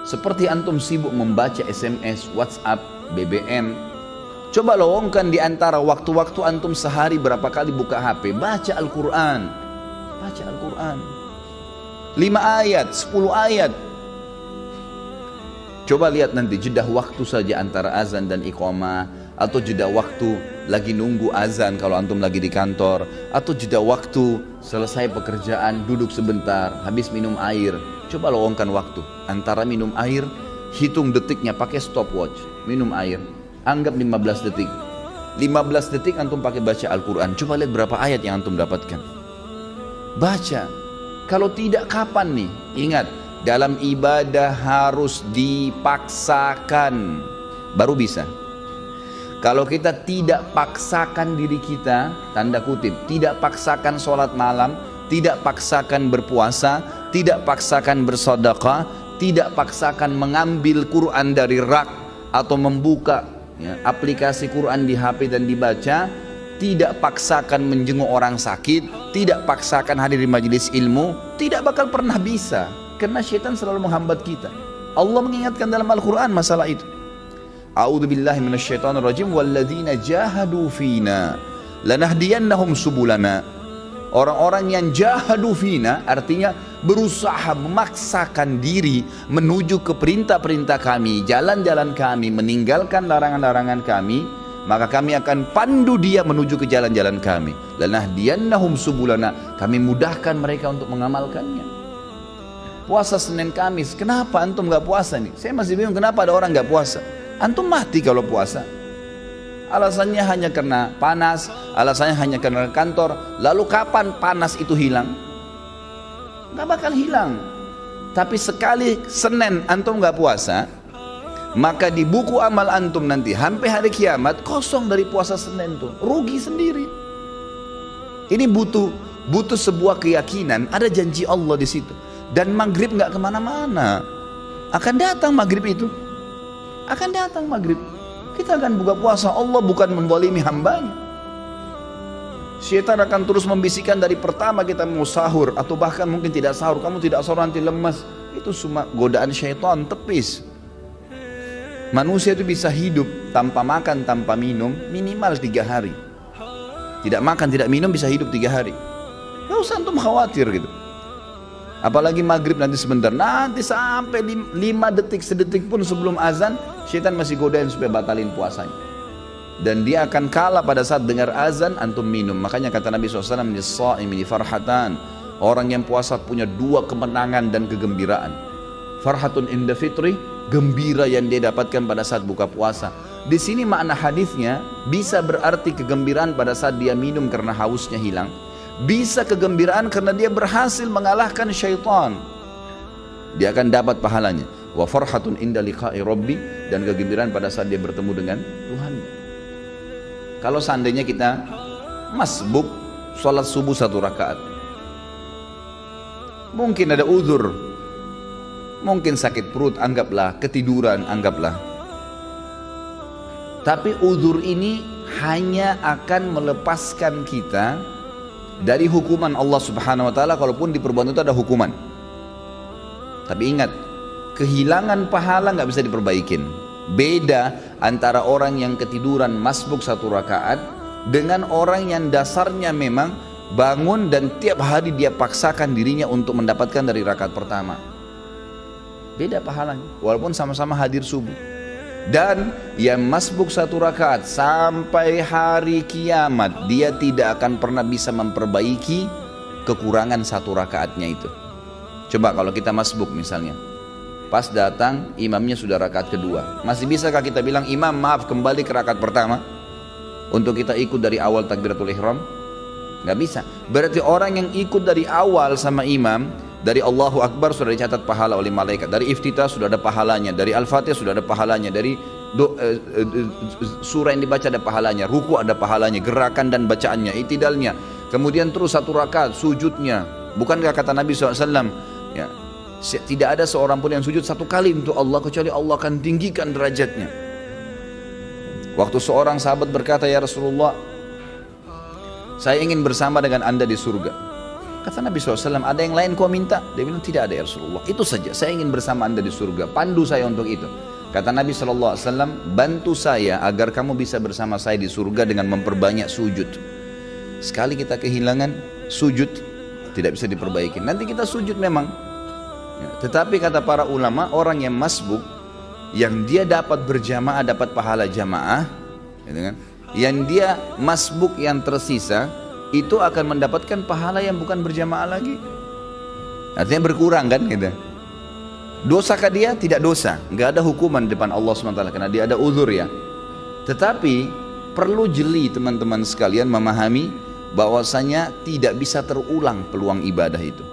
Seperti antum sibuk membaca SMS, WhatsApp, BBM, coba lowongkan di antara waktu-waktu antum sehari berapa kali buka HP, baca Al-Quran. Baca Al-Quran. 5 ayat, 10 ayat. Coba lihat nanti jeda waktu saja antara azan dan iqamah, atau jeda waktu lagi nunggu azan kalau antum lagi di kantor, atau jeda waktu selesai pekerjaan duduk sebentar habis minum air. Coba lowongkan waktu antara minum air, hitung detiknya pakai stopwatch. Minum air anggap 15 detik, 15 detik antum pakai baca Al-Quran. Coba lihat berapa ayat yang antum dapatkan. Baca. Kalau tidak kapan nih? Ingat, dalam ibadah harus dipaksakan baru bisa. Kalau kita tidak paksakan diri kita, tanda kutip, tidak paksakan sholat malam, tidak paksakan berpuasa, tidak paksakan bersedekah, tidak paksakan mengambil Quran dari rak atau membuka aplikasi Quran di HP dan dibaca, tidak paksakan menjenguk orang sakit, tidak paksakan hadir di majelis ilmu, tidak bakal pernah bisa. Karena syaitan selalu menghambat kita. Allah mengingatkan dalam Al-Quran masalah itu. A'udzu billahi minasyaitonir rajim, walladzina jahadu fina lanahdiyannahum subulana. Orang-orang yang jahadu fina artinya berusaha memaksakan diri menuju ke perintah-perintah kami, jalan-jalan kami, meninggalkan larangan-larangan kami, maka kami akan pandu dia menuju ke jalan-jalan kami. Lanahdiyannahum subulana, kami mudahkan mereka untuk mengamalkannya. Puasa Senin Kamis, kenapa antum gak puasa nih? Saya masih bingung kenapa ada orang gak puasa. Antum mati kalau puasa. Alasannya hanya karena panas, alasannya hanya karena kantor. Lalu kapan panas itu hilang? Gak bakal hilang. Tapi sekali Senin antum gak puasa, maka di buku amal antum nanti sampai hari kiamat kosong dari puasa Senin tuh. Rugi sendiri. Ini butuh sebuah keyakinan, ada janji Allah di situ. Dan maghrib nggak kemana-mana, akan datang maghrib itu, akan datang maghrib. Kita akan buka puasa. Allah bukan menzalimi hambanya. Syaitan akan terus membisikkan dari pertama kita mau sahur atau bahkan mungkin tidak sahur, kamu tidak sahur nanti lemas. Itu semua godaan syaitan, tepis. Manusia itu bisa hidup tanpa makan, tanpa minum minimal 3 hari. Tidak makan, tidak minum bisa hidup 3 hari. Gak usah antum khawatir gitu. Apalagi maghrib nanti sebentar, nanti sampai 5 detik, sedetik pun sebelum azan, syaitan masih godain supaya batalin puasanya. Dan dia akan kalah pada saat dengar azan, antum minum. Makanya kata Nabi SAW, lis-shaimi farhatan. Orang yang puasa punya 2 kemenangan dan kegembiraan. Farhatun inda fitri, gembira yang dia dapatkan pada saat buka puasa. Di sini makna hadisnya bisa berarti kegembiraan pada saat dia minum karena hausnya hilang. Bisa kegembiraan karena dia berhasil mengalahkan syaitan. Dia akan dapat pahalanya. Wa farhatun inda liqa'i rabbi, dan kegembiraan pada saat dia bertemu dengan Tuhan. Kalau seandainya kita masbuk sholat subuh 1 rakaat, mungkin ada uzur, mungkin sakit perut, anggaplah, ketiduran, anggaplah. Tapi uzur ini hanya akan melepaskan kita dari hukuman Allah Subhanahu wa taala, kalaupun di perbuatan itu ada hukuman. Tapi ingat, kehilangan pahala nggak bisa diperbaikin. Beda antara orang yang ketiduran masbuk 1 rakaat dengan orang yang dasarnya memang bangun dan tiap hari dia paksakan dirinya untuk mendapatkan dari rakaat pertama. Beda pahalanya, walaupun sama-sama hadir subuh. Dan yang masbuk 1 rakaat sampai hari kiamat, dia tidak akan pernah bisa memperbaiki kekurangan 1 rakaatnya itu. Coba kalau kita masbuk misalnya, pas datang imamnya sudah rakaat kedua, masih bisakah kita bilang, imam maaf kembali ke rakaat pertama untuk kita ikut dari awal takbiratul ihram? Gak bisa. Berarti orang yang ikut dari awal sama imam, dari Allahu Akbar sudah dicatat pahala oleh malaikat, dari iftitah sudah ada pahalanya, dari Al-Fatihah sudah ada pahalanya, dari surah yang dibaca ada pahalanya, ruku ada pahalanya, gerakan dan bacaannya, itidalnya, kemudian terus 1 rakaat sujudnya. Bukankah kata Nabi SAW, ya, tidak ada seorang pun yang sujud 1 kali untuk Allah kecuali Allah akan tinggikan derajatnya. Waktu seorang sahabat berkata, ya Rasulullah, saya ingin bersama dengan anda di surga. Kata Nabi SAW, ada yang lain kau minta? Dia bilang, tidak ada ya Rasulullah. Itu saja, saya ingin bersama anda di surga. Pandu saya untuk itu. Kata Nabi SAW, bantu saya agar kamu bisa bersama saya di surga dengan memperbanyak sujud. Sekali kita kehilangan sujud, tidak bisa diperbaiki. Nanti kita sujud memang. Tetapi kata para ulama, orang yang masbuk, yang dia dapat berjamaah, dapat pahala jamaah, gitu kan? Yang dia masbuk yang tersisa, itu akan mendapatkan pahala yang bukan berjamaah lagi. Artinya berkurang kan gitu. Dosakah dia? Tidak dosa. Nggak ada hukuman di depan Allah SWT karena dia ada uzur ya. Tetapi perlu jeli teman-teman sekalian memahami bahwasanya tidak bisa terulang peluang ibadah itu.